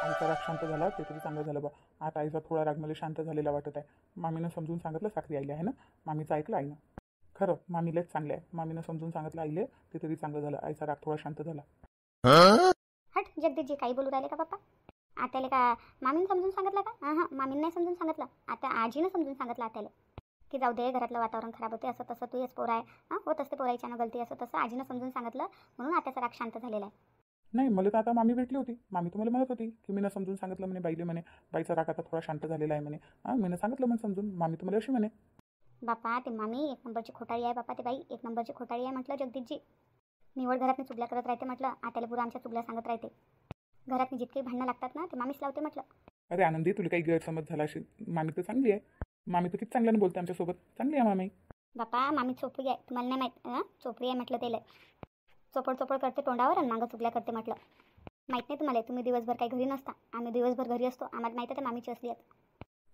आईचा राग शांत झाला ते तरी चांगलं झालं बा. आता आईचा थोडा राग मला शांत झालेला वाटत आहे. मामीनं समजून सांगितलं साखरी आईला आहे ना. मामीचं ऐकलं आईनं. खरं मामीलाच चांगलं आहे. मामीनं समजून सांगितलं आईले ते तरी चांगलं झालं. आईचा राग थोडा शांत झाला. हट जगदीशजी, काही बोलू राहिले का पप्पा? आत्याला का मामीनं समजून सांगितलं का? हां मामीनं नाही समजून सांगितलं, आता आजीनं समजून सांगितलं आत्याला की जाऊ दे, घरातलं वातावरण खराब होते, असं तसं तू हेच पोर आहे. होत असते पोराईच्यानं गलती, असं तसं आजीनं समजून सांगितलं म्हणून आत्याचा राग शांत झालेला आहे. नाही मला तर आता मामी भेटली होती. मामी तुम्हाला म्हणत होती की मीनं समजून सांगितलं म्हणे बाईले म्हणे. बाईचा राग आता थोडा शांत झालेला आहे म्हणे. मीनं सांगितलं म्हणे समजून. मामी तुम्हाला अशी म्हणे. बापा ते मामी एक नंबरची खोटाळी आहे. बापा ते बाई एक नंबरची खोटाळी आहे म्हटलं जगदीशजी. निवड घरात चुगल्या करत राहते म्हटलं. आत्याला पुरा आमच्या चुगल्या सांगत राहते. घरात जितके भांडणं लागतात ना ते मामीच लावते म्हटलं. अरे आनंदी तुला काही गैरसमज झाला असेल. मामी तर चांगली आहे. मामी तर किती चांगल्यानं बोलते आमच्यासोबत. चांगली आहे मामी. बापा मामी चोपडी आहे, तुम्हाला नाही माहीत? चोपडी आहे म्हटलं त्याला. चोपड चोपड करते तोंडावर आणि मागं चुगल्या करते म्हटलं. माहीत नाही तुम्हाला? तुम्ही दिवसभर काही घरी नसता, आम्ही दिवसभर घरी असतो. आम्हाला माहीत आहे ते मामीची असली आहेत.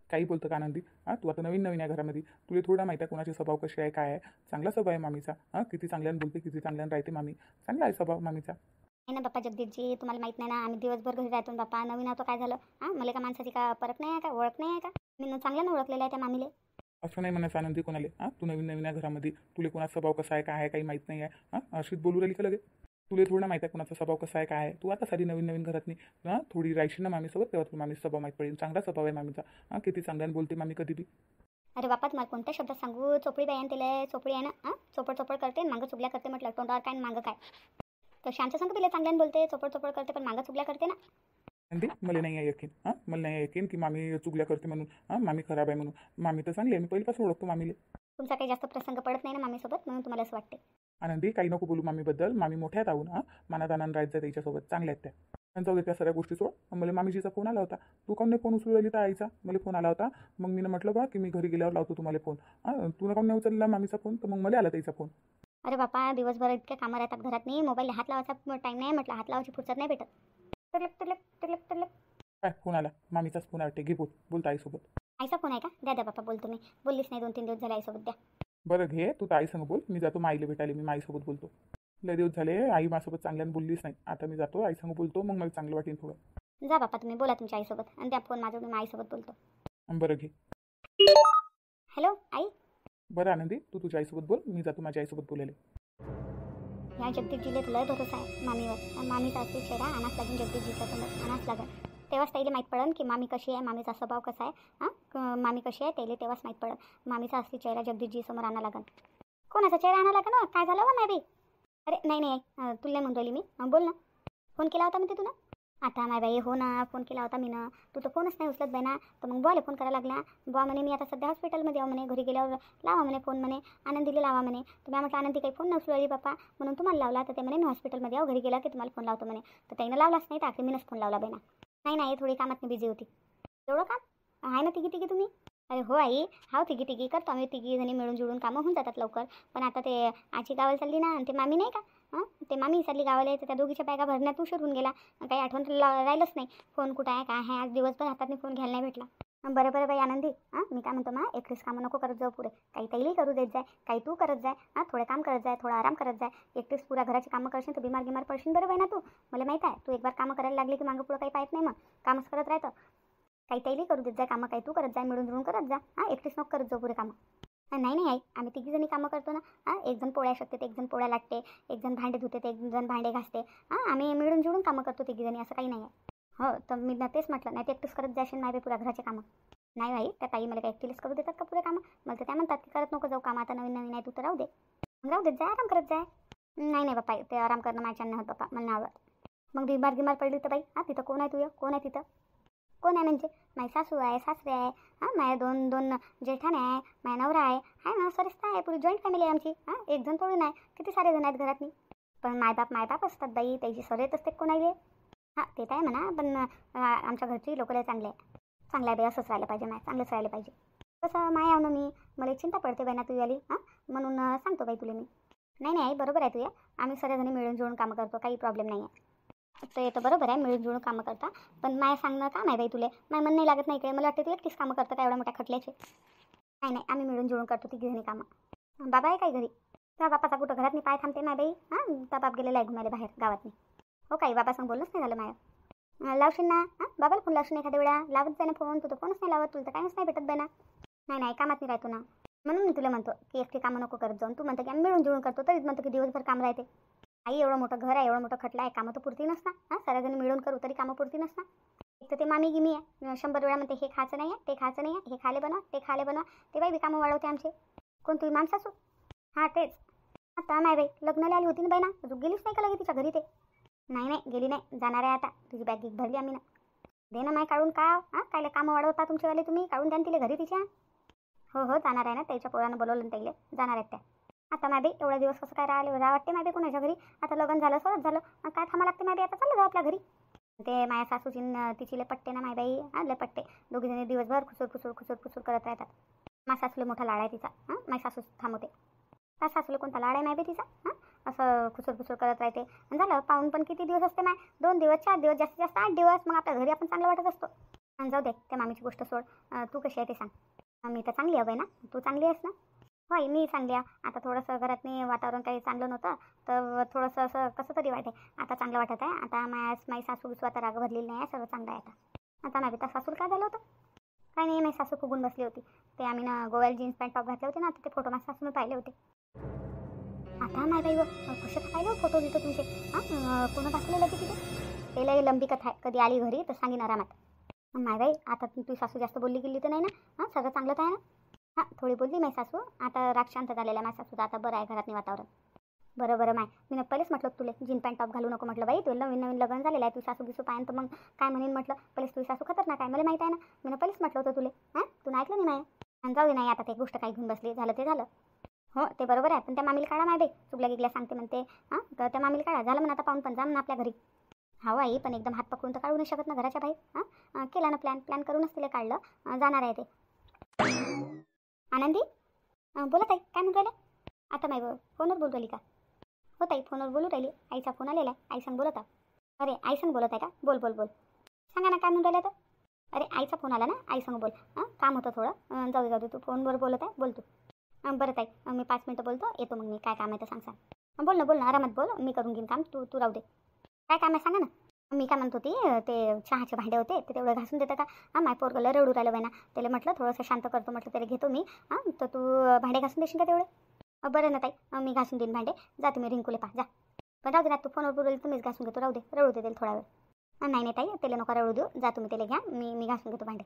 काही बोलतं का आनंदी? तू आता नवीन नवीन आहे घरामध्ये. तुला थोडा माहिती आहे कोणाचे स्वभाव कसे आहे काय आहे. चांगला स्वभाव आहे मामीचा. किती चांगल्यानं बोलते किती चांगल्यानं राहते मामी. चांगला आहे स्वभाव मामीचा. नाही ना बाप्पा जगदीशजी, तुम्हाला माहीत नाही ना, आम्ही दिवसभर घरी राहतो बाप्पा. नवीन होतो काय झालं? मला का माणसाची का परत नाही आहे का, ओळख नाही आहे का? मी चांगल्यानं ओळखलेलं आहे त्या मामीले. असं नाही म्हणायचं आनंदी कोणाला. तू नवीन नवीन आहे घरामध्ये. तुला कोणाचा स्वभाव कसा आहे काय आहे काही माहीत नाही आहे. अशीच बोलू राहिली का लगे? तुला थोडं माहिती आहे कोणाचा स्वभाव कसा आहे काय आहे. तू आता साधी नवीन नवीन घरातनी थोडी राहायची ना मामीसोबत, तेव्हा तुला मामी स्वभाव माहीत पडेल. चांगला स्वभाव आहे मामीचा. किती चांगल्यानं बोलते मामी कधी बी. अरे बापा तुम्हाला कोणत्या शब्दात सांगू? चोपडी बाई तिला चोपडी आहे ना. चोपड चोपड करते मागं चुगल्या करते म्हटलं. तोंडावर काय मागं काय? तर शांत सांगतो तिला चांगल्यानं बोलते, चोपड चोपड करते पण मागं चुगल्या करते ना. आनंदी मला नाही आहे यकीन. मला नाही आहे यकीन की मामी चुगल्या करते म्हणून. मामी खराब आहे म्हणून. मामी तर चांगली आहे. मी पहिल्यापासून ओळखतो मामीले. तुमचा काही जास्त प्रसंग पडत नाही ना मामीसोबत, म्हणून तुम्हाला असं वाटते. आनंदी काही नको बोलू मामीबद्दल. मामी मोठ्या आहेत आहोत. मनात आनंद राहायचा त्याच्यासोबत. चांगल्या आहेत त्या. त्यांचा वगैरे त्या सगळ्या गोष्टी सोड. मला मामीजीचा फोन आला होता. तू काऊन नाही फोन उचलू राहिली तर आईचा? मला फोन आला होता. मग मी म्हटलं बा की मी घरी गेल्यावर लावतो तुम्हाला फोन. तू काऊन नाही उचलला मामीचा फोन? तर मग मला आला त्याचा फोन. अरे बापा दिवसभर इतक्या कामं राहतात घरात, नाही मोबाईलला हात लावायचा टाईम नाही म्हटलं. हात लावायची फुरसत नाही भेटत. टलक टलक टलक टलक. काय फोन आला? मामीचाच फोन वाटते. घे बोलता आईसोबत. आईचा फोन आहे का? द्या द्या बापा बोलतो मी. बोललीच नाही 2-3 दिवस झाले आईसोबत. द्या. बरं घे तू तर आईसंग बोल. मी जातो माईला भेटायला. मी माईसोबत बोलतो. लय दिवस झाले आई माझ्यासोबत चांगल्यानं बोललीच नाही. आता मी जातो आईसंग बोलतो. मग मला चांगलं वाटेल थोडं. जा बापा तुम्ही बोला तुमच्या आईसोबत आणि द्या फोन माझं, मी आईसोबत बोलतो. बरं घे. हॅलो आई. बरं आनंदी तू तुझ्या आईसोबत बोल. मी जातो माझ्या आईसोबत बोलायला. ह्या जगदीशजीला लय भरोसा आहे मामीवर. मामीचा असते चेहरा आणाच लागेल जगदीशजीच्या समोर, आणाच लागेल. तेव्हाच त्याला माहीत पडेल की मामी कशी आहे, मामीचा स्वभाव कसा आहे. मामी कशी आहे त्याला तेव्हाच माहीत पडेल. मामीचा असली चेहरा जगदीशजी समोर आणा लागेल. कोणाचा चेहरा आणा लागेल ना? काय झालं वा नाही? अरे नाही नाही तुला नाही म्हणून राहिली मी. बोल ना. फोन केला होता म्हणते तू ना? आता माय बाई हो ना, फोन केला होता मी ना. तू तर फोनच नाही उचलत बाई ना. तर मग बुवाला फोन करायला लागला. बुवा म्हणे मी आता सध्या हॉस्पिटलमध्ये आहो म्हणे, घरी गेल्यावर लावा म्हणे फोन म्हणे, आनंदीला लावा म्हणे. तुम्ही म्हटलं आनंदी काही फोन नसू राहिली बापा म्हणून तुम्हाला लावला. तर ते म्हणे मी हॉस्पिटलमध्ये आहो, घरी गेला की तुम्हाला फोन लावतो म्हणे. तर त्यानं लावलाच नाही, तर आखरी मीनच फोन लावला बाई ना. नाही थोडी कामात बिझी होती. एवढं काम आहे ना तिघी तुम्ही? अरे हो आई, हाव तिघी करतो आम्ही. तिघी जणी मिळून जुळून कामं होऊन जातात लवकर. पण आता ते आजी गावाला चालली ना, आणि ते मामी नाही का, ते मामी चालली गावाला. तर त्या दोघीच्या बॅगा भरण्यात उशीर होऊन गेला. काही आठवण राहिलंच नाही. फोन कुठं आहे काय आहे, आज दिवसभर हातात फोन घ्यायला नाही भेटला. बरं बाई आनंदी. मी काय म्हणतो एकटीच कामं नको करत जाऊ पुढे. काही तैली करू देत जाय, काही तू करत जाय. थोडे काम करत जाय, थोडा आराम करत जाय. एकटीच पुऱ्या घराची कामं करशील तर बिमार पडशील. बरं बाई ना तू. मला माहीत आहे तू एक बार कामं करायला लागली की मागं पुढं काही पाहत नाही, मग कामच करत राहतं. काही तैली करू देत जाय कामं, काही तू करत जाय, मिळून जुळून करत जा. एकटीच नको करत जाऊ पुरे कामं. नाही आई, आम्ही तिघी जणी कामं करतो ना. एक जण पोळ्या शकते, एक जण पोळ्या लाटते, एक जण भांडे धुते, एक जण भांडे घासते. आम्ही मिळून जुळून कामं करतो तिघी जणी, असं काही नाही आहे. हो तर मी तेच म्हटलं, नाही ते एकटीच करत जाशील नाही पुऱ्या घराचे कामं. नाही बाई त्या ताई मला काही एकटीच करू देतात का पुरे कामं? मला तर त्या म्हणतात की करत नको जाऊ कामं, आता नवीन आहे तू तर राहू दे. राहू देत जाय, आराम करत जाय. नाही बाप्पा ते आराम करणं माझ्या नाही होत बाप्पा, मला नाही आवडत. मग बिमार पडली तर बाई तिथं कोण आहे? कोण आहे तिथं? कोण आहे म्हणजे? माझी सासू आहे, सासरे आहे, माझ्या दोन जेठाणे आहे, माझ्या नवरा आहे ना, सरिस्ता आहे. पुरी जॉईंट फॅमिली आहे आमची. एक जण थोडी नाही, किती सारे जण आहेत घरातनी. पण मायबाप असतात बाई, त्याची सर येत असते कोणाले. ते तर आहे म्हणा, पण आमच्या घरची लोकं चांगले आहे. चांगलं आहे बाई, असंच राहिलं पाहिजे. चांगलंच राहिलं पाहिजे. कसं माय ना मी, मला चिंता पडते बाई ना तू आली म्हणून सांगतो बाई तुला मी. नाही बरोबर आहे आम्ही सगळ्याजणी मिळून जुळून कामं करतो, काही प्रॉब्लेम नाही आहे. ते तर बरोबर आहे मिळून जुळून कामं करता, पण माय सांगणं काम आहे बाई तुले. माय मन नाही लागत नाही इकडे. मला वाटते तू एकटीच कामं करतं का एवढ्या मोठ्या खटल्याचे. नाही आम्ही मिळून जुळून करतो तिघी जणी कामं. बाबा आहे काय घरी? त्या बापाचा कुठं घरात नाही पाय थांबते माय बाई. त्या बाप गेलेला आहे घुमायला बाहेर गावात. हो काही बाबा सांग बोलणंच नाही झालं माय. लावशील ना हां, बाबाला फोन लावशील एखाद्या वेळा. लावत जाय ना फोन. तू तर फोनच नाही लावत, तुला तर कामच नाही भेटत बाई ना. नाही कामात नाही राहतो ना, म्हणून मी तुला म्हणतो की एकटे कामं नको करत जाऊन. तू म्हणतो की आम्ही मिळून जुळून करतो, तरीच म्हणतो की दिवसभर काम राहते. आई एवढं मोठं घर आहे, एवढं मोठं खटलं आहे, कामं तर पुरती नसता. हां, सर्वजण मिळून करू तरी कामं पुरती नसता. एक तर ते मामी गिमी आहे, 100 वेळा म्हणते हे खायचं नाही आहे, ते खायचं नाही आहे, हे खाले बनवा, ते खाले बनवा. ते बाई बी कामं वाढवते आमचे. कोण तुझी माणसासू? हां तेच. आता नाही बाई, लग्नाला आली होती ना बाई ना, अजून गेलीच नाही का लगे तिच्या घरी ते? नाही गेली नाही, जाणार आहे आता. तुझी बॅग गिग भरली आम्ही ना. दे ना माय काढून का. हां, कायले कामं वाढवता तुमचेवाले तुम्ही, काढून द्या ना तिला घरी तिच्या. हो जाणार आहे ना, त्याच्या पोरानं बोलवलं ना त्याला, जाणार आहेत त्या. आता माय बाई एवढा दिवस कसं काय राहा वाटते माय बाई कोणाच्या घरी. आता लग्न झालं सरच झालं, काय थांबा लागते माय बाई, आता चाललं जाऊ आपल्या घरी. ते माझ्या सासूची तिची लय पट्टे ना माय बाई. हां लय पट्टे. दोघीजणी दिवसभर खुसूर करत राहतात. माझ्या सासूला मोठा लाड आहे तिचा. हां माझ्या सासू थांबवते. त्या सासूला कोणता लाड आहे माय बाई तिचा. हां असं खुसूर करत राहते. झालं पाहून पण किती दिवस असते माय, 2 दिवस 4 दिवस, जास्तीत जास्त 8 दिवस. मग आपल्या घरी आपण चांगलं वाटत असतो. आणि जाऊ दे त्या मामीची गोष्ट सोड. तू कशी आहे ते सांग. मी तर चांगली आहे बाई ना, तू चांगली आहेस ना. होय मी चांगली आहे. आता थोडंसं घरातनी वातावरण काही चांगलं नव्हतं, तर थोडंसं असं कसं तरी वाटे. आता चांगलं वाटत आहे. आता माझी सासू स्वतः राग भरलेली नाही आहे, सर्व चांगलं आहे आता. आता माझ्या त्या सासूला काय झालं होतं? काय नाही, माझी सासू फुगून बसली होती. ते आम्ही ना गोव्याला जीन्स पॅन्ट टॉप घातले होते ना, तर ते फोटो माझ्या सासूने पाहिले होते. आता नाही बाई कसे पाहिले फोटो घेतो तुमचे. हां कोण दाखवलेलं की तिथे? ते लई लंबी कथा आहे, कधी आली घरी तर सांगेन आरामात. माय बाई आता तुझी सासू जास्त बोलली गेली तर नाही ना. हां सगळं चांगलंच आहे ना. हां थोडी बोलली माझी सासू, आता राग शांत झालेला आहे माझ्या सासूचा. आता बरं आहे घरातनी वातावरण. बरं माय, मी पहिलेच म्हटलं तुला जीन पॅन्ट टॉप घालू नको म्हटलं. बाई तुला नवीन लग्न झालेलं आहे, तू सासू बिसू पाहिन तर मग काय म्हणेन म्हटलं. पहिलेच तुझी सासू खतरनाक आहे मला माहीत आहे ना. मी पहिलेच म्हटलं होतं तुला. हां तू ऐकलं नाही माय. आणि जाऊ दे नाही, आता ते गोष्ट काही घेऊन बसली, झालं ते झालं. हो ते बरोबर आहे, पण त्या मामीला काढा माय बाई, चुकल्या गिगल्या सांगते म्हणते. हां तर त्या मामीला काढा, झालं म्हणून आता पाहून पण जा म्हणून आपल्या घरी. हा आई पण एकदम हात पकडून तर काढू नाही शकत ना घराच्या बाहेर. केला ना प्लॅन करूनच तिला काढलं. जाणार आहे ते. आनंदी बोला ताई, काय म्हणून राहिलं? आता माय फोनवर बोलू राहिली का? हो ताई फोनवर बोलू राहिली. आईचा फोन आलेला आहे, आई संग बोलत आहे. अरे आई संग बोलत आहे का? बोल सांगा ना काय म्हणून राहिलं तर. अरे आईचा फोन आला ना, आई संग बोल. काम होतं थोडं. जाऊ दे तू फोनवर बोलत आहे, बोल तू. बरं ताई मी 5 मिनटं बोलतो, येतो मग मी. काय काम आहे तर सांग. बोल ना आरामात बोल, मी करून घेईन काम. तू राहू दे. काय काम आहे सांगा ना. मी काय म्हणत होती, ते चहाचे भांडे होते ते तेवढं घासून देतं का? माझ्या पोरगं रडू राहिलं बाई ना, त्याला म्हटलं थोडंसं शांत करतो म्हटलं, त्याला घेतो मी. तर तू भांडे घासून देशील का तेवढे? बरं ना ताई मी घासून देईन भांडे. जा तुम्ही रिंकूले पा जा. पण राहू दे ना, तू फोनवर बोलली तुम्हीच घासून घेतो. राहू दे रडू दे थोडा वेळ. नाही ताई त्याला नका रडू देऊ. जा तुम्ही त्याला घ्या, मी घासून घेतो भांडे.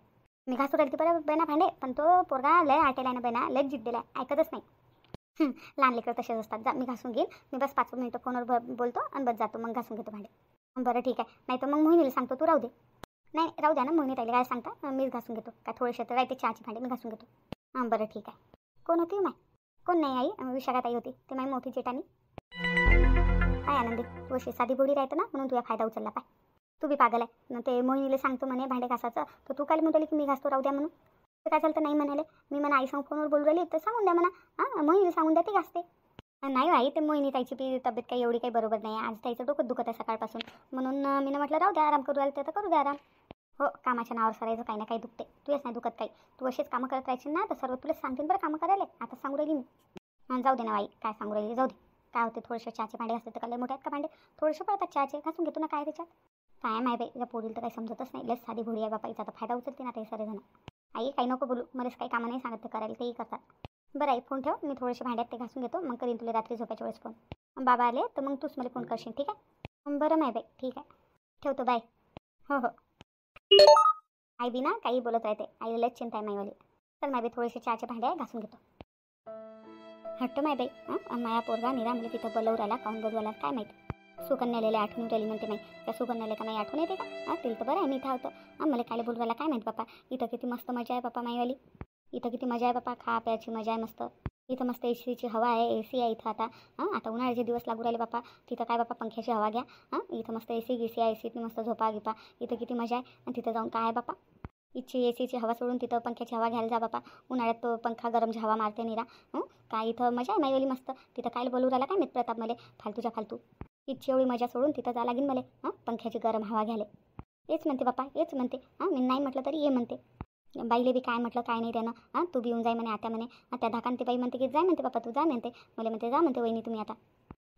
मी घासून राहिली बरं बाई भांडे, पण तो पोरगा लय आटेला आहे ना बाई ना, लय जिद्द दिला, ऐकतच नाही. लहान लेकर तसेच असतात. जा मी घासून घेईन. मी बस 5 मिनिटं फोनवर बोलतो आणि बस जातो, मग घासून घेतो भांडे. बरं ठीक आहे, नाही तर मग मोहिनीला सांगतो तू राहू दे. नाही राहू द्या ना, मोहिनी ताईला काय सांगता, मीच घासून घेतो. काय थोडेसे तर राहते चहाची भांडे, मी घासून घेतो. बरं ठीक आहे. कोण होती माय? कोण नाही आई, विशाखा ताई होती. ते माझी मोठी जेठानी. काय आनंदी तू अशी साधी बोडी राहतं ना, म्हणून तुझा फायदा उचलला पाय. तू बी पागल आहे. ते मोहिनीला सांगतो म्हणे भांडे घासायचं, तर तू काय म्हणतो की मी घासतो राहू द्या म्हणून. तर काय झालं तर नाही म्हणाले. मी म्हणा आई सांग फोनवर बोलू राहिली तर सांगून द्या म्हणा. मोहिनीला सांगून द्या ती घासते. नाही आई ते मोहिनी ताईची बी तब्येत काही एवढी काही बरोबर नाही. आज ताईचं डोकं दुखत आहे सकाळपासून, म्हणून मी म्हटलं राहू द्या, आराम करू राहिले तर करू द्या आराम. हो कामाच्या नावावर सरायचं काही ना काही दुखते. तुझ्याच नाही दुखत काही. तू असेच कामं करत राहायची ना, तर सर्व तुला सांगतील बरं कामं करायला. आता सांगू राहिली मी. जाऊ दे ना आई, काय सांगू राहिली, जाऊ दे. काय होते थोडेसे चहाचे भांडे असते तर काय मोठे आहेत का भांडे? थोडेसे पडतात चहाचे, घासून घेतो ना. काय त्याच्यात काय माय बाई, या पोरीला तर काही समजतच नाही. लस साधी भोळी आहे बापा, हिचा तर फायदा उचलते ना ते सगळेजण. आई काही नको बोलू, मलाच काही कामं नाही सांगत ते करायला, तेही करतात. बरं आई फोन ठेव, मी थोडेसे भांड्यात ते घासून घेतो, मग करीन तुला रात्री झोपायच्या वेळेस फोन. बाबा आले तर मग तूच मला फोन करशील, ठीक आहे? बरं माय बाई ठीक आहे, ठेवतो, बाय. हो आई बी ना काही बोलत राहते, आईला लयच चिंता आहे माईवाली. चल माय बाई थोडेसे चहाचे भांडे घासून घेतो. हट्ट माय बाई. माया पोरगा निरा मला तिथं बोलवू राहिला, काऊन बोलू राहिला काय माहीत. सुकन्याला आठवून राहिली म्हणते माई. त्या सुकन्याला का नाही आठवण येते का? तिला तर बरं आहे मी इथं होतं. मला काय बोलू राहिला काय माहीत बापा. इथं किती मस्त मजा आहे बापा माईवाली. इथं किती मजा आहे बापा, खा प्यायची मजा आहे मस्त. इथं मस्त एसीची हवा आहे, एसी आहे इथं आता. आता उन्हाळ्याचे दिवस लागू राहिले बापा. तिथं काय बापा पंख्याची हवा घ्या. इथं मस्त एसी गिसी आहे, एसीतनी मस्त झोपा गिपा. इथं किती मजा आहे. आणि तिथं जाऊन काय बापा, इथची एसीची हवा सोडून तिथं पंख्याची हवा घ्यायला जा बापा. उन्हाळ्यात तो पंखा गरम हवा मारते निरा. काय इथं मजा आहे माईवाली मस्त. तिथं काय बोलू राहिला काय माहीत प्रताप मला, फालतूच्या फालतू. इथची एवढी मजा सोडून तिथं जा लागेल मला. पंख्याची गरम हवा घ्यायला येच म्हणते बापा, येच म्हणते. मी नाही म्हटलं तरी ये म्हणते. बाईले बी काय म्हटलं काय नाही त्यानं. तू बी येऊन जाय म्हणे आता म्हणे. त्या धाकांती बाई म्हणते की जाय म्हणते बापा, तू जा म्हणते. मला म्हणते जा म्हणते वहिनी तुम्ही आता.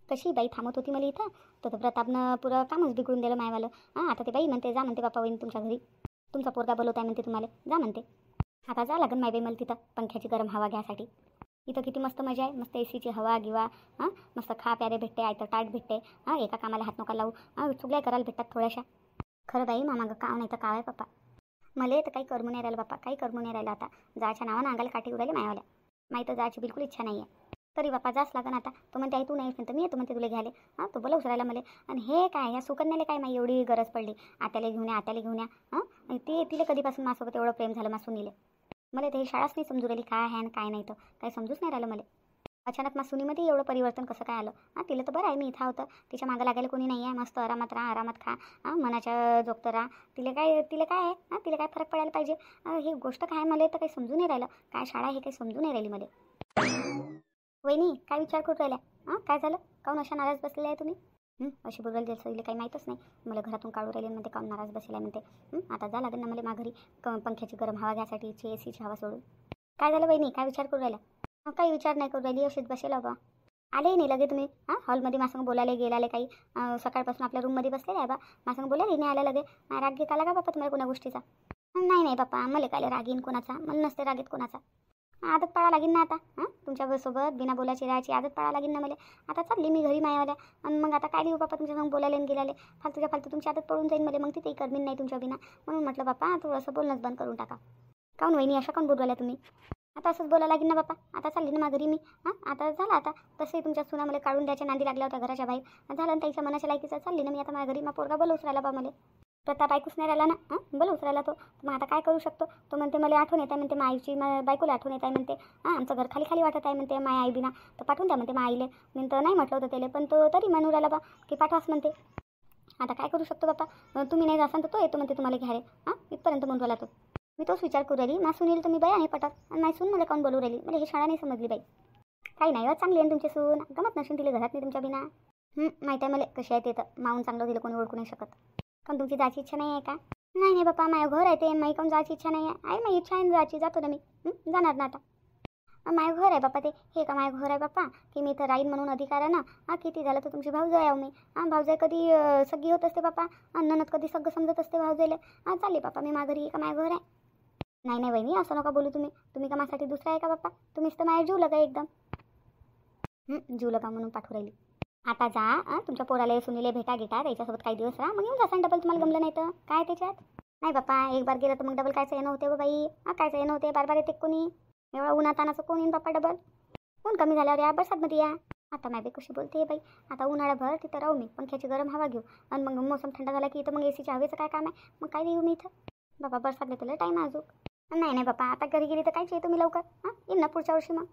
कशी बाई थांबत होती मला इथं, तर प्रतापनं पुरं कामच बिघडून दिलं मायवालं. हां आता ते बाई म्हणते जा म्हणते बापा वहिनी तुमच्या घरी, तुमचा पोरगा बोलवत आहे म्हणते तुम्हाला, जा म्हणते. आता जा लागेल माय बाई मला तिथं पंख्याची गरम हवा घ्यासाठी. इथं किती मस्त मजा आहे, मस्त एसीची हवा गिवा. हां मस्त खा प्यारे भेटते, आयतं ताट भेटते. हां एका कामाला हात नका लावू, चुगल्या करायला भेटतात थोड्याशा. खरं बाई मामागं काव नाही तर काव आहे पप्पा. मला तर काही करमू नाही राहिलं बाप्पा, काही करमू नाही राहिलं. आता जायच्या नावानं अंगाला काठी उडाले मायावाल्या. माहीत जायची बिलकुल इच्छा नाही आहे. तरी बाप्पा जास्त लागन आता. तो म्हणते आई तू नाही म्हणते मी येतो म्हणते तुला घ्यायला. हां तो बोलवूच राहिला मला. आणि हे काय ह्या सुकन्याला काय माही एवढी गरज पडली आत्याला घेऊन या आत्याला घेऊन या. हां ती तिला कधीपासून माझ्यासोबत एवढं प्रेम झालं मासूनीले. मला ते ही शाळाच नाही समजू राहिली काय आहे आणि काय नाही तर काही समजूच नाही राहिलं मला. अचानक मासूनीमध्ये एवढं परिवर्तन कसं काय आलं. हां तिला तर बरं आहे मी इथं होतं, तिच्या मागं लागायला कोणी नाही आहे, मस्त आरामात राहा आरामात खा. हां मनाच्या जोगतं राहा. तिला काय आहे. हां तिला काय फरक पडायला पाहिजे. ही गोष्ट काय मला तर काही समजून नाही राहिलं. काय शाळा हे काही समजून नाही राहिली मला. वहिनी काय विचार करून राहिल्या. हां काय झालं, काऊन अशा नाराज बसलेल्या आहे तुम्ही. अशी बोलायला द्यायचं हिला काही माहीतच नाही. मला घरातून काढून राहिले म्हणते काऊन नाराज बसलेला म्हणते. आता जा लागेल ना मला माघारी पंख्याची गरम हवा घ्यासाठी एसीची हवा सोडून. काय झालं वहिनी काय विचार करून राहिल्या. काही विचार नाही करून राहिली, अशीच बसेल बाबा. आले नाही लगे तुम्ही. हां हॉलमध्ये माझ्यासंग बोलायला गेलाले काही सकाळपासून आपल्या रूममध्ये बसलेले आहे बा. माझ्यासंग बोलायला नाही आल्या लगे. राग घेत आला का बाप्पा तुम्हाला कोणा गोष्टीचा. नाही बाप्पा मला काय राग येईन कोणाचा, मला नसते रागीत कोणाचा. आदत पाळा लागेल ना आता. तुमच्यासोबत बिना बोलायची राहायची आदत पाळा लागेल ना मला. आता चालली मी घरी मायावाल्या. आणि मग आता काय देऊ बाप्पा तुमच्यासंग बोलायला गेलाले. फालतूच्या फालतू तुमची आदत पडून जाईल मला, मग तिथेही करमीन नाही तुमच्या बिना. म्हणून म्हटलं बाप्पा थोडंसं बोलणंच बंद करून टाका. काऊन वहिनी अशा काऊन बोलवायला तुम्ही. आता असंच बोलायला लागेल ना बाप्पा. आता चालली ना घरी मी. आता झालं आता. तसंही तुमच्या सुना मला काढून द्यायच्या नांदी लागल्या होत्या घराच्या बाहेर. झालं ना त्याच्या मनाच्या लायकीचं चालली ना मी आता माझ्या घरी. मग पोरगा बोलवूच राहिला बा मला. प्रताप ऐकूच नाही राहिला ना. बोलवूच राहिला तो. मग आता काय करू शकतो. तो म्हणते मला आठवण येत आहे म्हणते माईची, बायकोला आठवण येत आहे म्हणते. आमचं घर खाली खाली वाटत आहे म्हणते माया आई बिना, तर पाठवून द्या म्हणते मा आईले. मी तर नाही म्हटलं होतं त्याला, पण तो तरी म्हणून राहिला बा की पाठवाच म्हणते. आता काय करू शकतो बाप्पा. तुम्ही नाही जासान तर तो येतो म्हणते तुम्हाला घ्यायला. इथपर्यंत म्हणून राहिला तो. मी तोच विचार करू राहिली ना सुनील तर मी बाई नाही पटत. आणि नाही सून मला काऊन बोलू राहिली. मला ही शाळा नाही समजली बाई. काही नाही चांगली आहे तुमची सून, गमत नसून तिला घरात नाही तुमच्या बिना. माहीत आहे मला कशी आहे ते तर. माऊन चांगलं तिला कोणी ओळखू नाही शकत. पण तुमची जायची इच्छा नाही आहे का. नाही बाप्पा माझं घर आहे ते, माई काऊन जायची इच्छा नाही आहे. माझी इच्छा आहे जायची, जातो ना मी. जाणार ना आता. माझं घर आहे बाप्पा ते. हे का माझं घर आहे बाप्पा की मी इथं राहीन म्हणून अधिकार आहे ना. किती झालं तर तुमची भाऊजाई आहे मी. भाऊजाई कधी सगळी होत असते बाप्पा. ननद कधी सगळं समजत असते भाऊजाईला. चालली बाप्पा मी माघारी. हे का माझं घर आहे. नाही वहिनी असं नका बोलू तुम्ही. तुम्ही का माझ्यासाठी दुसरा आहे का बाप्पा. तुम्हीच तर माझ्या जीव लगा एकदम. जीव लगा म्हणून पाठवू राहिली. आता जा तुमच्या पोराला सुनीले भेटा घेटा त्याच्यासोबत काही दिवस राहा, मग येऊन जासान डबल. तुम्हाला गमलं नाही तर काय त्याच्यात. नाही बाप्पा एक बार गेलं तर मग डबल कायचं येणं होते बाई. कायचं येणं होते. बार येते कोणी. एवढा उन्हातानाचं कोण येईन बाप्पा डबल. ऊन कमी झाल्यावर या बरसातमध्ये या. आता माय बाई कशी बोलते बाई. आता उन्हाळाभर तिथं राहू मी, पंख्याची गरम हवा घेऊ. आणि मग मोसम थंड झाला की इथं मग एसीच्या हवेचं काय काम आहे. मग काय देऊ मी इथं बाबा. बरसातले तुला टाईम अजून. नाही बाप्पा आता घरी गेली तर कायच येतो मी लवकर. येईन ना पुढच्या वर्षी मग.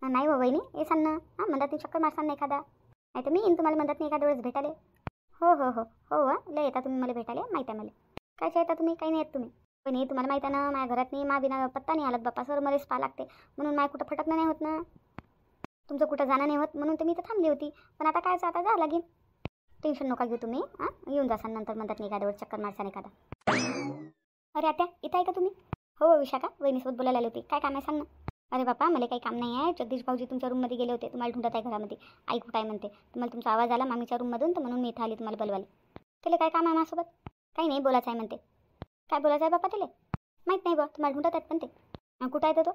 नाही हो वहिनी येसान ना. म्हणतात चक्कर मारसान नाही एखादा. नाही तर मी येईन तुम्हाला म्हणतात नाही एखाद्या वेळेस भेटाले. हो लय येता तुम्ही मला भेटाले. माहीत आहे मला. कायच येता तुम्ही. काही नाही येत तुम्ही. पण हे तुम्हाला माहीत आहे ना माझ्या घरात नाही. मा बिना पत्ता नाही आलात बाप्पा. सर मलाच पा लागते म्हणून माय कुठं फटकणं नाही होत ना. तुमचं कुठं जाणं नाही होत म्हणून तर मी तर थांबली होती. पण आता कायचं आता जा लागेल. टेन्शन नका घेऊ तुम्ही. येऊन जासान नंतर म्हणतात नाही एखाद्या वेळेस चक्कर मारसान एखादा. अरे आत्या इथं आहे का तुम्ही. हो विशाखा वहिनीसोबत बोलायला आली होती. काय काम आहे सांग ना. अरे बापा मला काही काम नाही आहे. जगदीश भाऊजी तुमच्या रूममध्ये गेले होते. तुम्हाला ढूंढत आहे घरामध्ये. आई कुठं आहे म्हणते. तुम्हाला तुमचा आवाज आला मामीच्या रूममधून तर म्हणून मी इथं आली तुम्हाला बोलवायला. त्याला काय काम आहे माझ्यासोबत. काही नाही बोलायचं आहे म्हणते. काय बोलायचं आहे बापा त्याला. माहीत नाही बा तुम्हाला ढूंढत आहेत पण ते. कुठं आहे तो.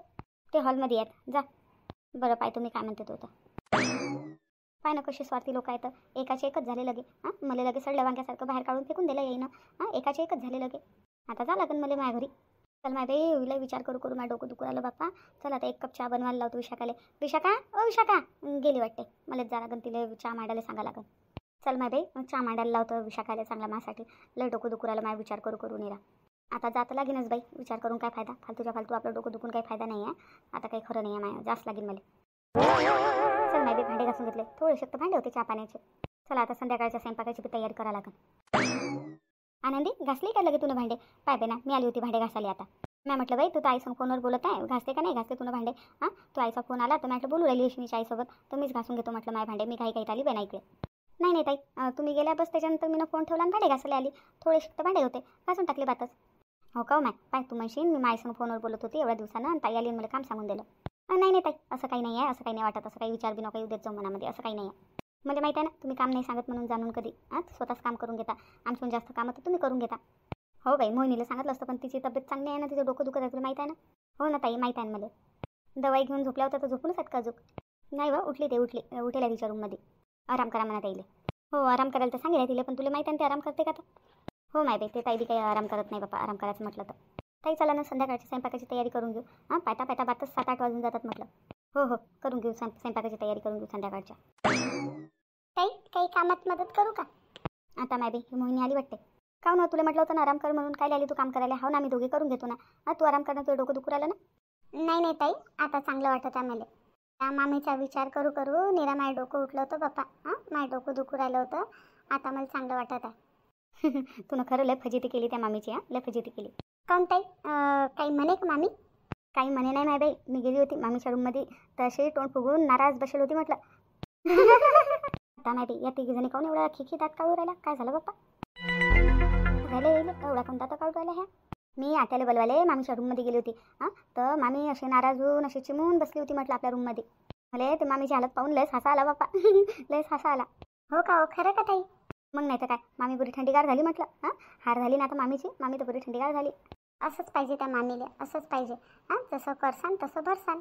ते हॉलमध्ये आहेत जा. बरं पाय तुम्ही काय म्हणते तो तर. पाय ना कसे स्वार्थी लोक आहेत. एकाचे एकच झाले लगे. मला लगे सडल्या वांग्यासारखं बाहेर काढून फेकून दिलं येईनं. एकाचे एकच झाले लगे. आता जा लागेल मला माझ्या घरी. चल माय बाई होईल विचार करू माझं डोकं दुखू राहिलं बाप्पा. चल आता एक कप चहा बनवायला लावतो विशाखाले. विशाखा विशाखा गेली वाटते. मलाच जा लागेल तिला चहा मांडायला सांगा लागेल. चल माय बाई चहा मांडायला लावतो विशाखाला चांगला माझ्यासाठी. लय डोकं दुखू राहिलं माझा विचार करू नेला. आता जात लागेनच बाई. विचार करून काय फायदा. फालतूच्या फालतू आपलं डोकं दुखून काही फायदा नाही आहे. आता काही खरं नाही आहे माझं. जास्त लागेल मला. चल माय बाई भांडे घासून घेतले. थोडे शक्त भांडे होते चहा पाण्याचे. चला आता संध्याकाळच्या स्वयंपाकाची बी तयारी करायला लागेल. आनंदी घासली का लगे तुला भांडे. पाय बे ना मी आली होती भांडे घासायला आता. मी म्हटलं बाई तू तर आईसंग फोनवर बोलत आहे. घासते का नाही घासते तुला भांडे. तू आईचा फोन आला तर म्हटलं बोलू राहिली अश्विनीच्या आईसोबत तर मीच घासून घेतो म्हटलं माझे भांडे. मी काही आली बाई नाही इकडे. नाही ताई तुम्ही गेल्या बस त्याच्यानंतर मी फोन ठेवला आणि भांडे घासायला आली. थोडे शिक्त भांडे होते घासून टाकले बातच. हो का माय पाय तू म्हणशील मी माईसंग फोनवर बोलत होती एवढ्या दिवसानं आणि ताई आली मला काम सांगून दिलं. नाही ताई असं काही नाही आहे. असं काही नाही वाटत. असं काही विचार बी नको येऊ देत जाऊ मनामध्ये. असं काही नाही आहे. मला माहीत आहे ना तुम्ही काम नाही सांगत म्हणून जाणून कधी स्वतःच काम करून घेता. आमच्याहून जास्त कामं तर तुम्ही करून घेता. हो बाई, मोहिनीला सांगितलं असतं पण तिची तब्येत चांगली आहे ना, तिचं डोकं दुखत आहे तुला माहीत आहे ना. हो ना ताई, माहीत आहे ना मला. दवाई घेऊन झोपल्या होत्या तर झोपूनच आहेत का अजून? नाही बा, उठेल आहे तिच्या रूममध्ये. आराम करा म्हणा ताईले. हो आराम करायला तर सांगेल तिला, पण तुला माहीत आहे ना ते आराम करते का तर? हो माय बाई, ते ताई बी काही आराम करत नाही बापा. आराम करायचं म्हटलं तर ताई चला ना संध्याकाळची स्वयंपाकाची तयारी करून घेऊ. पायता पायता बातच 7-8 वाजून जातात म्हटलं. हो हो करून घेऊ, स्वयंपाकाची तयारी करून घेऊ संध्याकाळच्या. ताई काही कामात मदत करू का? आता माय बाई ही मोहिनी आली वाटते. का ना तुला म्हटलं होतं ना आराम कर म्हणून, काय आली तू काम करायला? हो ना आम्ही दोघे करून घेतो ना. तू आराम करणं, तुझं डोकं दुखू राहिलं ना? नाही ताई, आता चांगलं वाटत आहे मला. त्या मामीचा विचार करू करू निरा माझं डोकं उठलं होतं बाप्पा. माझं डोकं दुखू राहिलं होतं, आता मला चांगलं वाटत आहे. तुला खरं लय फजिती केली त्या मामीची. लय फजिती केली. काऊन ताई, काही म्हणे का मामी? काही म्हणे नाही माय बाई. मी गेली होती मामीच्या रूममध्ये तशी तोंड फुगून नाराज बसेल होती म्हटलं. आता माय बाई या तिघी जणी काऊन एवढा खिखी दात काढू राहिला? काय झालं बाप्पा? झाले एवढा कोणता तर काढू राहिला ह्या? मी आत्याला बोलवायला मामीच्या रूममध्ये गेली होती. तर मामी अशी नाराज होऊन अशी चिमून बसली होती म्हटलं आपल्या रूममध्ये. मला ते मामीची हालत पाहून लयच हसा आला बाप्पा. लयच हसा आला. हो का? हो खरं का ताई? मग नाही तर काय, मामी बरी थंडीगार झाली म्हटलं. हार झाली ना आता मामीची. मामी तर बरी थंडीगार झाली. असंच पाहिजे त्या मामीला, असंच पाहिजे. जसं करसान तसं भरसान.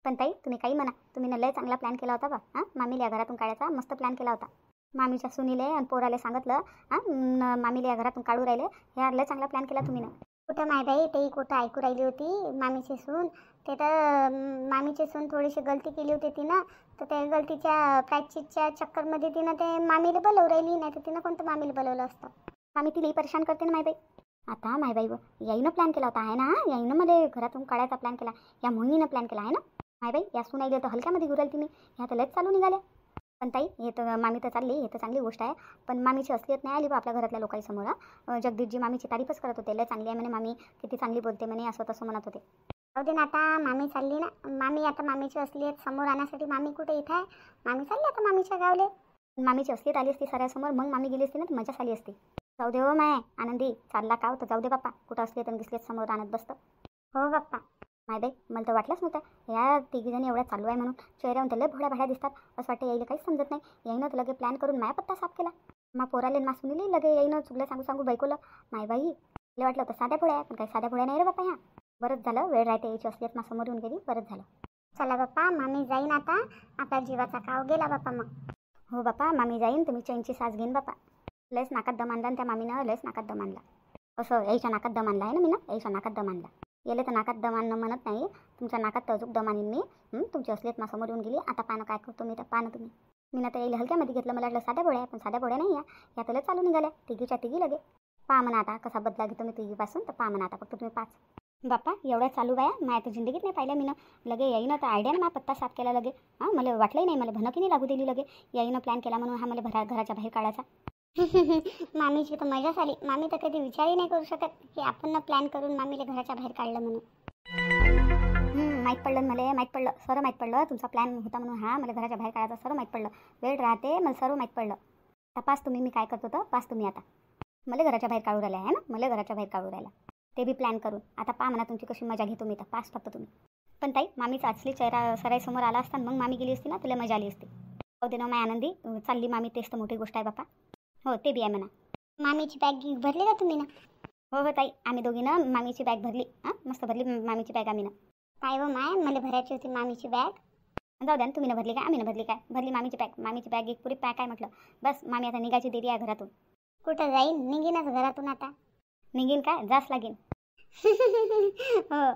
पण ताई तुम्ही काही म्हणा, तुम्ही ना लय चांगला प्लॅन केला होता बा. मामीला या घरातून काढायचा मस्त प्लॅन केला होता. मामीच्या सुनीले आणि पोराले सांगितलं मामीला या घरातून काढू राहिले. ह्या लय चांगला प्लॅन केला तुम्ही ना. कुठं माय बाई, ते कुठं ऐकू राहिली होती मामीची सून. ते तर मामीची सून थोडीशी गलती केली होती तिनं, तर त्या गलतीच्या प्रायश्चितच्या चक्करमध्ये तिनं ते मामीला बोलवू राहिली. नाही तर तिनं कोणतं मामीला बोलवलं असतं? मामी तिलाही परेशान करते ना माय बाई. आता माय बाई याईनं प्लॅन केला होता आहे ना. याईनं मध्ये घरातून काढायचा प्लॅन केला. या मोहिनीनं प्लॅन केला आहे ना माय बाई. या सुनाईले तर हलक्यामध्ये घुराल तुम्ही. ह्या तर लयच चालू निघाल्या. पण ताई हे तर मामी तर चालली, हे तर चांगली गोष्ट आहे. पण मामीची असलियत नाही आली बा आपल्या घरातल्या लोकांसमोर. जगदीशजी मामीची तारीफच करत होते. लय चांगली आहे म्हणे मामी, किती चांगली बोलते म्हणे, असं तसं म्हणत होते. जाऊ दे ना आता, मामी चालली ना. मामी आता मामीची असलियत समोर आणण्यासाठी मामी कुठे इथं आहे? मामी चालली आता मामीच्या गावले. मामीची असलियत आली असती सगळ्यासमोर, मग मामी गेली असती ना तर मजा आली असती. जाऊ दे हो माय आनंदी, चालला का तर जाऊ दे बाप्पा. कुठं असलियत आणि गिसलियत समोर आणत बसतं. हो बाप्पा. माय बाई मला तर वाटलंच नव्हतं या तिघीजणी एवढ्या चालू आहे म्हणून. चेहऱ्यावर तर लय भोळ्या भाड्या दिसतात. असं वाटतं यायला काहीच समजत नाही. याईनं तर लगे प्लॅन करून माया पत्ता साफ केला. मा पोराले मा सुनीले लगे याईनं चुकलं सांगू सांगू बायकोला. माय बाई मला वाटलं होतं साध्या भोळ्या, पण काही साध्या भोळ्या नाही रे बाप्पा ह्या. बरंच झालं वेळ राहते यायची असलियत मा समोर येऊन गेली. बरंच झालं. चला बाप्पा मामी जाईन आता. आपल्या जीवाचा काव गेला बाप्पा मग. हो बाप्पा मामी जाईन, तुम्ही चैनची सास घेईन बाप्पा. लयच नाकात दम आणला त्या मामीनं, लयच नाकात दम आणला. असं यायच्या नाकात दम आणला आहे ना मी ना, यायच्या नाकात दम आणला. याला तर नाकात दम आणणं म्हणत नाही, तुमच्या नाकात तर अजून दम आणीन मी. तुमची असलियत मा समोर येऊन गेली. आता पानं काय करतो मी तर पानं तुम्ही. मी ना तर यायला हलक्यामध्ये घेतलं. मला वाटलं साध्या भोळ्या, पण साध्या भोळ्या नाही या तर लय चालू निघाल्या. तिघीच्या तिघी लगे. पहा म्हणा आता कसा बदला घेतो मी तिघीपासून, तर पहा म्हणा आता फक्त तुम्ही 5. बाप्पा एवढ्या चालू बाया माझ्या तर जिंदगीत नाही पाहिल्या मी ना. लगे याईनं तर आयडियानं मा पत्ता साफ केला लगे. मला वाटलंही नाही, मला भनकी नाही लागू दिली लगे. याईनं प्लॅन केला म्हणून मला घराच्या बाहेर काढायचा. मामीची तर मजाच आली. मामी तर कधी विचारही नाही करू शकत की आपण ना प्लॅन करून मामीला घराच्या बाहेर काढलं म्हणून. माहीत पडलं मला, माहीत पडलं सर्व माहीत पडलं तुमचा प्लॅन होता म्हणून. मला घराच्या बाहेर काढायचा सर्व माहीत पडलं. वेळ राहते मला सर्व माहीत पडलं. तपास तुम्ही मी काय करतो तर पास तुम्ही आता. मला घराच्या बाहेर काढू राहिला आहे ना, मला घराच्या बाहेर काढू राहिला ते बी प्लॅन करून. आता पहा म्हणा तुमची कशी मजा घेतो मी तर पास फक्त तुम्ही. पण ताई मामीचा असली चेहरा सराईसमोर आला असता मग मामी गेली असती ना, तुला मजा आली असती. हो दे ना माय आनंदी, चालली मामी तेच तर मोठी गोष्ट आहे बापा. हो ते बी आहे म्हणा. मामीची बॅग भरली का तुम्ही ना? हो ताई आम्ही दोघी ना मामीची बॅग भरली. मस्त भरली मामीची बॅग आम्ही ना. काय हो माय मला भरायची होती मामीची बॅग. जाऊ द्या ना, तुम्ही ना भरली काय आम्ही ना भरली काय? भरली मामीची बॅग. मामीची बॅग एक पुरी पॅक आहे म्हटलं. बस मामी आता निघायची देरी आहे घरातून. कुठं जाईन? निघीनच घरातून आता. निघीन काय? जास लागेन. हो